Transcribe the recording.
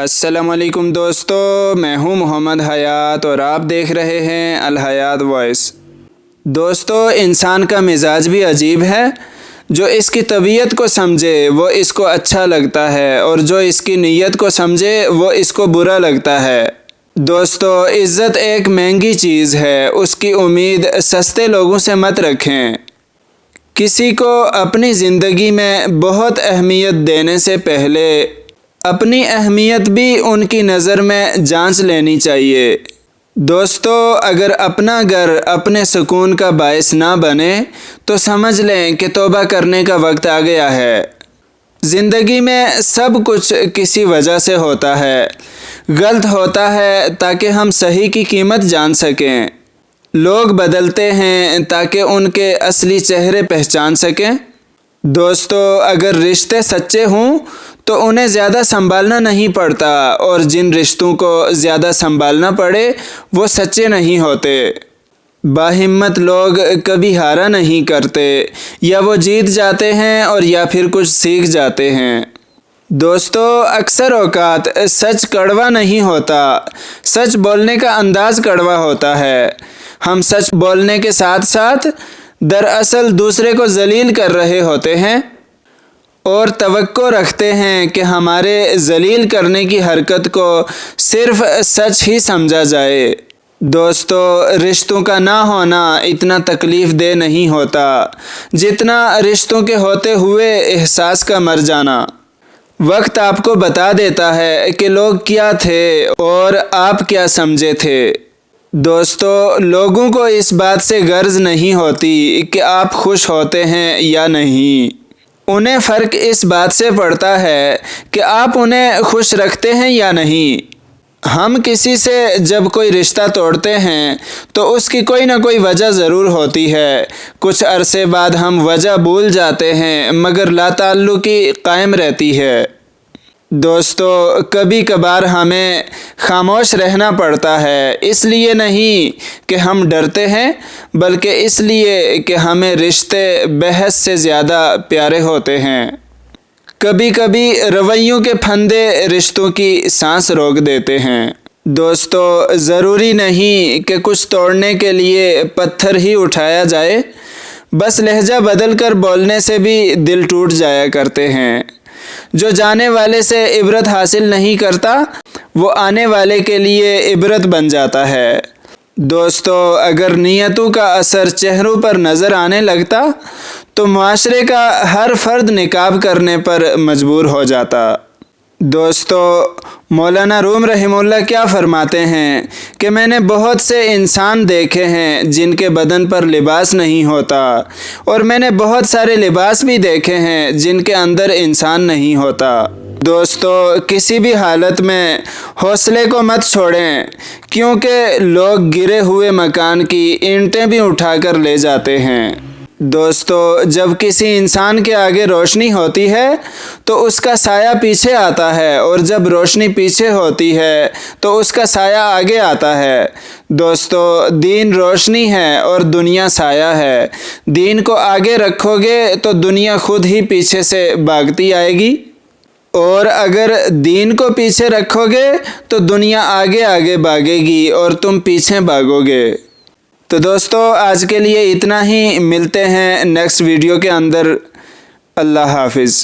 السلام علیکم دوستو، میں ہوں محمد حیات اور آپ دیکھ رہے ہیں الحیات وائس۔ دوستو، انسان کا مزاج بھی عجیب ہے۔ جو اس کی طبیعت کو سمجھے وہ اس کو اچھا لگتا ہے، اور جو اس کی نیت کو سمجھے وہ اس کو برا لگتا ہے۔ دوستو، عزت ایک مہنگی چیز ہے، اس کی امید سستے لوگوں سے مت رکھیں۔ کسی کو اپنی زندگی میں بہت اہمیت دینے سے پہلے اپنی اہمیت بھی ان کی نظر میں جانچ لینی چاہیے۔ دوستو، اگر اپنا گھر اپنے سکون کا باعث نہ بنے تو سمجھ لیں کہ توبہ کرنے کا وقت آ گیا ہے۔ زندگی میں سب کچھ کسی وجہ سے ہوتا ہے، غلط ہوتا ہے تاکہ ہم صحیح کی قیمت جان سکیں۔ لوگ بدلتے ہیں تاکہ ان کے اصلی چہرے پہچان سکیں۔ دوستو، اگر رشتے سچے ہوں تو انہیں زیادہ سنبھالنا نہیں پڑتا، اور جن رشتوں کو زیادہ سنبھالنا پڑے وہ سچے نہیں ہوتے۔ باہمت لوگ کبھی ہارا نہیں کرتے، یا وہ جیت جاتے ہیں اور یا پھر کچھ سیکھ جاتے ہیں۔ دوستو، اکثر اوقات سچ کڑوا نہیں ہوتا، سچ بولنے کا انداز کڑوا ہوتا ہے۔ ہم سچ بولنے کے ساتھ ساتھ دراصل دوسرے کو ذلیل کر رہے ہوتے ہیں، اور توقع رکھتے ہیں کہ ہمارے ذلیل کرنے کی حرکت کو صرف سچ ہی سمجھا جائے۔ دوستو، رشتوں کا نہ ہونا اتنا تکلیف دہ نہیں ہوتا جتنا رشتوں کے ہوتے ہوئے احساس کا مر جانا۔ وقت آپ کو بتا دیتا ہے کہ لوگ کیا تھے اور آپ کیا سمجھے تھے۔ دوستو، لوگوں کو اس بات سے غرض نہیں ہوتی کہ آپ خوش ہوتے ہیں یا نہیں، انہیں فرق اس بات سے پڑتا ہے کہ آپ انہیں خوش رکھتے ہیں یا نہیں۔ ہم کسی سے جب کوئی رشتہ توڑتے ہیں تو اس کی کوئی نہ کوئی وجہ ضرور ہوتی ہے۔ کچھ عرصے بعد ہم وجہ بھول جاتے ہیں، مگر لا تعلقی قائم رہتی ہے۔ دوستو، کبھی کبھار ہمیں خاموش رہنا پڑتا ہے، اس لیے نہیں کہ ہم ڈرتے ہیں، بلکہ اس لیے کہ ہمیں رشتے بحث سے زیادہ پیارے ہوتے ہیں۔ کبھی کبھی رویوں کے پھندے رشتوں کی سانس روک دیتے ہیں۔ دوستو، ضروری نہیں کہ کچھ توڑنے کے لیے پتھر ہی اٹھایا جائے، بس لہجہ بدل کر بولنے سے بھی دل ٹوٹ جایا کرتے ہیں۔ جو جانے والے سے عبرت حاصل نہیں کرتا وہ آنے والے کے لیے عبرت بن جاتا ہے۔ دوستو، اگر نیتوں کا اثر چہروں پر نظر آنے لگتا تو معاشرے کا ہر فرد نقاب کرنے پر مجبور ہو جاتا۔ دوستو، مولانا روم رحمہ اللہ کیا فرماتے ہیں کہ میں نے بہت سے انسان دیکھے ہیں جن کے بدن پر لباس نہیں ہوتا، اور میں نے بہت سارے لباس بھی دیکھے ہیں جن کے اندر انسان نہیں ہوتا۔ دوستو، کسی بھی حالت میں حوصلے کو مت چھوڑیں، کیونکہ لوگ گرے ہوئے مکان کی اینٹیں بھی اٹھا کر لے جاتے ہیں۔ دوستو، جب کسی انسان کے آگے روشنی ہوتی ہے تو اس کا سایہ پیچھے آتا ہے، اور جب روشنی پیچھے ہوتی ہے تو اس کا سایہ آگے آتا ہے۔ دوستو، دین روشنی ہے اور دنیا سایہ ہے۔ دین کو آگے رکھو گے تو دنیا خود ہی پیچھے سے بھاگتی آئے گی، اور اگر دین کو پیچھے رکھو گے تو دنیا آگے آگے بھاگے گی اور تم پیچھے بھاگو گے۔ تو دوستو، آج کے لیے اتنا ہی، ملتے ہیں نیکسٹ ویڈیو کے اندر۔ اللہ حافظ۔